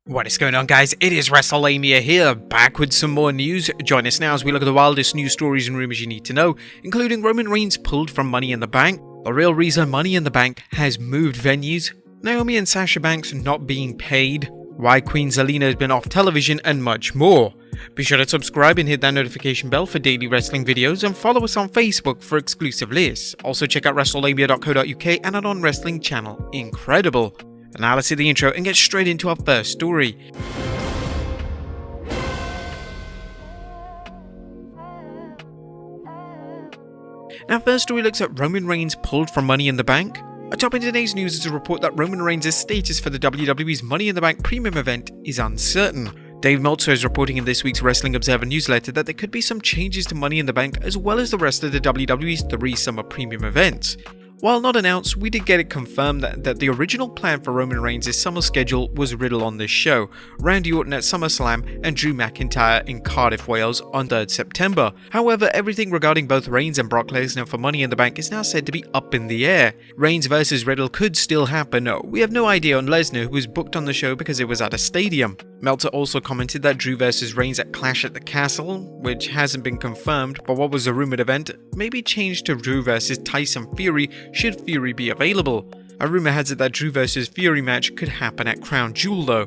What is going on, guys? It is WrestleMania here, back with some more news. Join us now as we look at the wildest news stories and rumors you need to know, including Roman Reigns pulled from Money in the Bank, the real reason Money in the Bank has moved venues, Naomi and Sasha Banks not being paid, why Queen Zelina has been off television, and much more. Be sure to subscribe and hit that notification bell for daily wrestling videos, and follow us on Facebook for exclusive lists. Also check out WrestleMania.co.uk and our non-wrestling channel, Incredible. And now let's hit the intro and get straight into our first story. Now, first story looks at Roman Reigns pulled from Money in the Bank. Atop in today's news is a report that Roman Reigns' status for the WWE's Money in the Bank premium event is uncertain. Dave Meltzer is reporting in this week's Wrestling Observer newsletter that there could be some changes to Money in the Bank as well as the rest of the WWE's 3 summer premium events. While not announced, we did get it confirmed that the original plan for Roman Reigns' summer schedule was Riddle on this show, Randy Orton at SummerSlam, and Drew McIntyre in Cardiff, Wales on 3rd September. However, everything regarding both Reigns and Brock Lesnar for Money in the Bank is now said to be up in the air. Reigns versus Riddle could still happen. We have no idea on Lesnar, who was booked on the show because it was at a stadium. Meltzer also commented that Drew versus Reigns at Clash at the Castle, which hasn't been confirmed, but what was a rumored event, may be changed to Drew versus Tyson Fury should Fury be available. A rumor has it that Drew versus Fury match could happen at Crown Jewel though.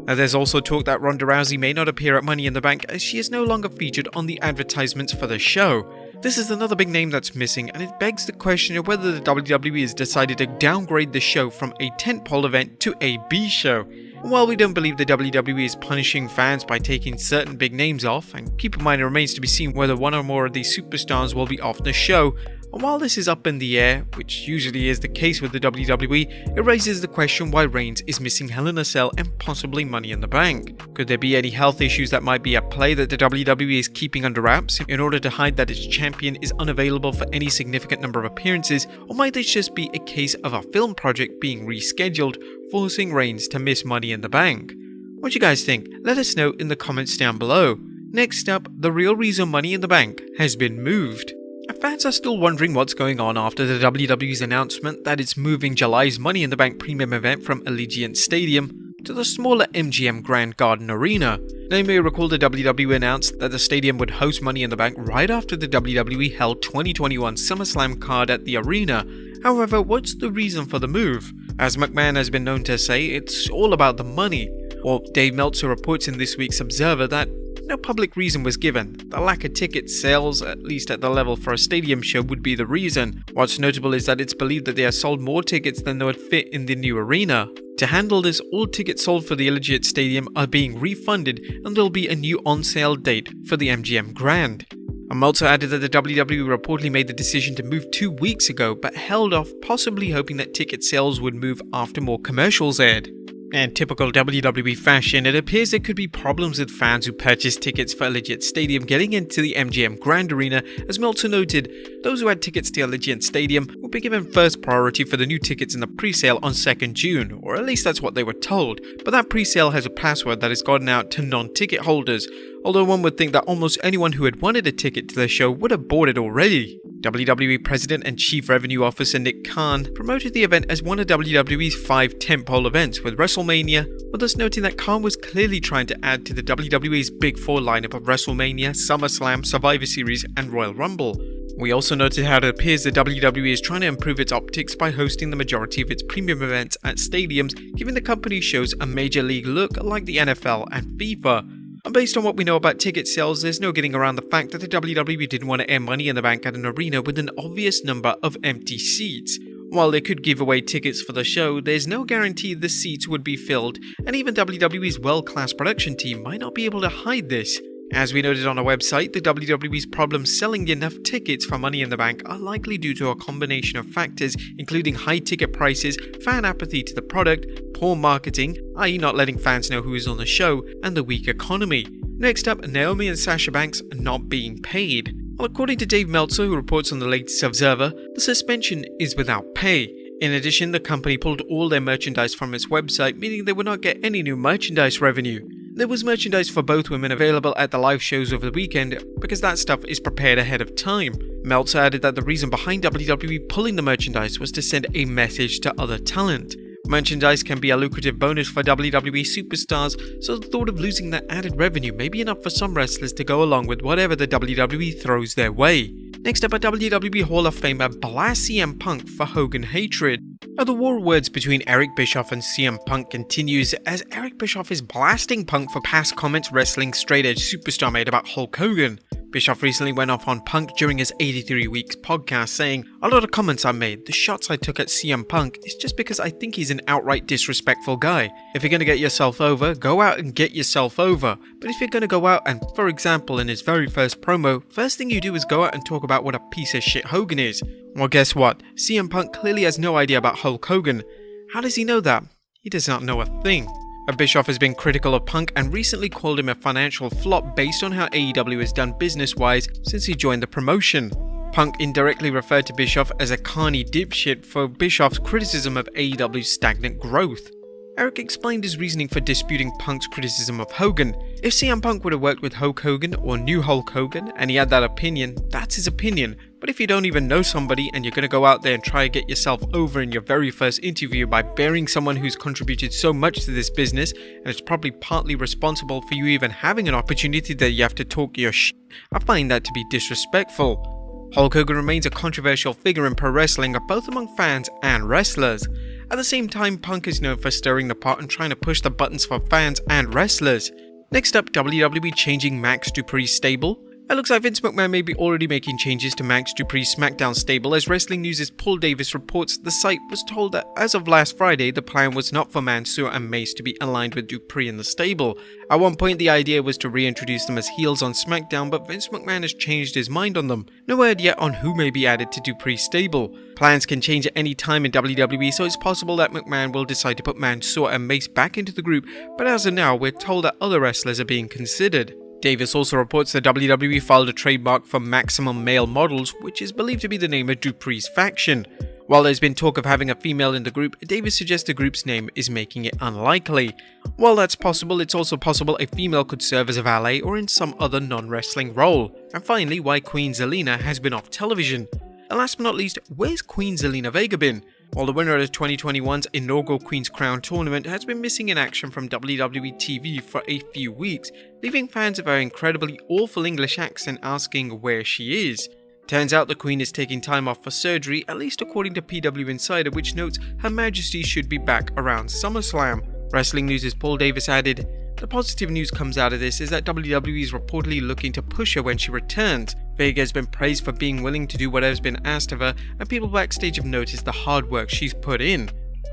Now, there's also talk that Ronda Rousey may not appear at Money in the Bank as she is no longer featured on the advertisements for the show. This is another big name that's missing, and it begs the question of whether the WWE has decided to downgrade the show from a tentpole event to a B show. While we don't believe the WWE is punishing fans by taking certain big names off, and keep in mind it remains to be seen whether one or more of these superstars will be off the show, and while this is up in the air, which usually is the case with the WWE, it raises the question why Reigns is missing Hell in a Cell and possibly Money in the Bank. Could there be any health issues that might be at play that the WWE is keeping under wraps in order to hide that its champion is unavailable for any significant number of appearances, or might this just be a case of a film project being rescheduled, forcing Reigns to miss Money in the Bank? What do you guys think? Let us know in the comments down below. Next up, the real reason Money in the Bank has been moved. Fans are still wondering what's going on after the WWE's announcement that it's moving July's Money in the Bank premium event from Allegiant Stadium to the smaller MGM Grand Garden Arena. Now, you may recall the WWE announced that the stadium would host Money in the Bank right after the WWE held 2021 SummerSlam card at the arena. However, what's the reason for the move? As McMahon has been known to say, it's all about the money. Well, Dave Meltzer reports in this week's Observer that no public reason was given. The lack of ticket sales, at least at the level for a stadium show, would be the reason. What's notable is that it's believed that they have sold more tickets than they would fit in the new arena. To handle this, all tickets sold for the Allegiant Stadium are being refunded, and there'll be a new on-sale date for the MGM Grand. And Meltzer added that the WWE reportedly made the decision to move 2 weeks ago, but held off, possibly hoping that ticket sales would move after more commercials aired. In typical WWE fashion, it appears there could be problems with fans who purchased tickets for Allegiant Stadium getting into the MGM Grand Arena. As Meltzer noted, those who had tickets to Allegiant Stadium would be given first priority for the new tickets in the pre-sale on 2nd June, or at least that's what they were told, but that pre-sale has a password that has gotten out to non-ticket holders, although one would think that almost anyone who had wanted a ticket to the show would have bought it already. WWE President and Chief Revenue Officer Nick Khan promoted the event as one of WWE's 5 tentpole events with WrestleMania, with us noting that Khan was clearly trying to add to the WWE's Big 4 lineup of WrestleMania, SummerSlam, Survivor Series, and Royal Rumble. We also noted how it appears the WWE is trying to improve its optics by hosting the majority of its premium events at stadiums, giving the company shows a major league look like the NFL and FIFA. And based on what we know about ticket sales, there's no getting around the fact that the WWE didn't want to air Money in the Bank at an arena with an obvious number of empty seats. While they could give away tickets for the show, there's no guarantee the seats would be filled, and even WWE's world-class production team might not be able to hide this. As we noted on our website, the WWE's problems selling enough tickets for Money in the Bank are likely due to a combination of factors, including high ticket prices, fan apathy to the product, poor marketing, i.e. not letting fans know who is on the show, and the weak economy. Next up, Naomi and Sasha Banks not being paid. Well, according to Dave Meltzer, who reports on the latest Observer, the suspension is without pay. In addition, the company pulled all their merchandise from its website, meaning they would not get any new merchandise revenue. There was merchandise for both women available at the live shows over the weekend because that stuff is prepared ahead of time. Meltzer added that the reason behind WWE pulling the merchandise was to send a message to other talent. Merchandise can be a lucrative bonus for WWE superstars, so the thought of losing that added revenue may be enough for some wrestlers to go along with whatever the WWE throws their way. Next up, a WWE Hall of Famer blasts CM Punk for Hogan hatred. Now, the war words between Eric Bischoff and CM Punk continues as Eric Bischoff is blasting Punk for past comments wrestling straight edge superstar made about Hulk Hogan. Bischoff recently went off on Punk during his 83 Weeks podcast saying, "A lot of comments I made, the shots I took at CM Punk is just because I think he's an outright disrespectful guy. If you're gonna get yourself over, go out and get yourself over. But if you're gonna go out and, for example, in his very first promo, first thing you do is go out and talk about what a piece of shit Hogan is." Well, guess what? CM Punk clearly has no idea about Hulk Hogan. How does he know that? He does not know a thing. Bischoff has been critical of Punk and recently called him a financial flop based on how AEW has done business-wise since he joined the promotion. Punk indirectly referred to Bischoff as a carny dipshit for Bischoff's criticism of AEW's stagnant growth. Eric explained his reasoning for disputing Punk's criticism of Hogan. If CM Punk would have worked with Hulk Hogan or knew Hulk Hogan and he had that opinion, that's his opinion. But if you don't even know somebody and you're going to go out there and try to get yourself over in your very first interview by burying someone who's contributed so much to this business and is probably partly responsible for you even having an opportunity that you have to talk your shit, I find that to be disrespectful. Hulk Hogan remains a controversial figure in pro wrestling, both among fans and wrestlers. At the same time, Punk is known for stirring the pot and trying to push the buttons for fans and wrestlers. Next up, WWE changing Max Dupri's stable. It looks like Vince McMahon may be already making changes to Max Dupri's SmackDown stable, as Wrestling News' Paul Davis reports the site was told that as of last Friday, the plan was not for Mansoor and Mace to be aligned with Dupri in the stable. At one point, the idea was to reintroduce them as heels on SmackDown, but Vince McMahon has changed his mind on them. No word yet on who may be added to Dupri's stable. Plans can change at any time in WWE, so it's possible that McMahon will decide to put Mansoor and Mace back into the group, but as of now, we're told that other wrestlers are being considered. Davis also reports that WWE filed a trademark for Maximum Male Models, which is believed to be the name of Dupri's faction. While there's been talk of having a female in the group, Davis suggests the group's name is making it unlikely. While that's possible, it's also possible a female could serve as a valet or in some other non-wrestling role. And finally, why Queen Zelina has been off television. And last but not least, where's Queen Zelina Vega been? Well, the winner of 2021's inaugural Queen's Crown tournament has been missing in action from WWE TV for a few weeks, leaving fans of her incredibly awful English accent asking where she is. Turns out the Queen is taking time off for surgery, at least according to PW Insider, which notes Her Majesty should be back around SummerSlam. Wrestling News' Paul Davis added, "The positive news comes out of this is that WWE is reportedly looking to push her when she returns. Vega has been praised for being willing to do whatever's been asked of her, and people backstage have noticed the hard work she's put in.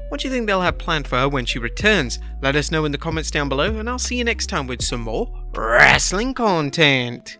What do you think they'll have planned for her when she returns? Let us know in the comments down below, and I'll see you next time with some more wrestling content."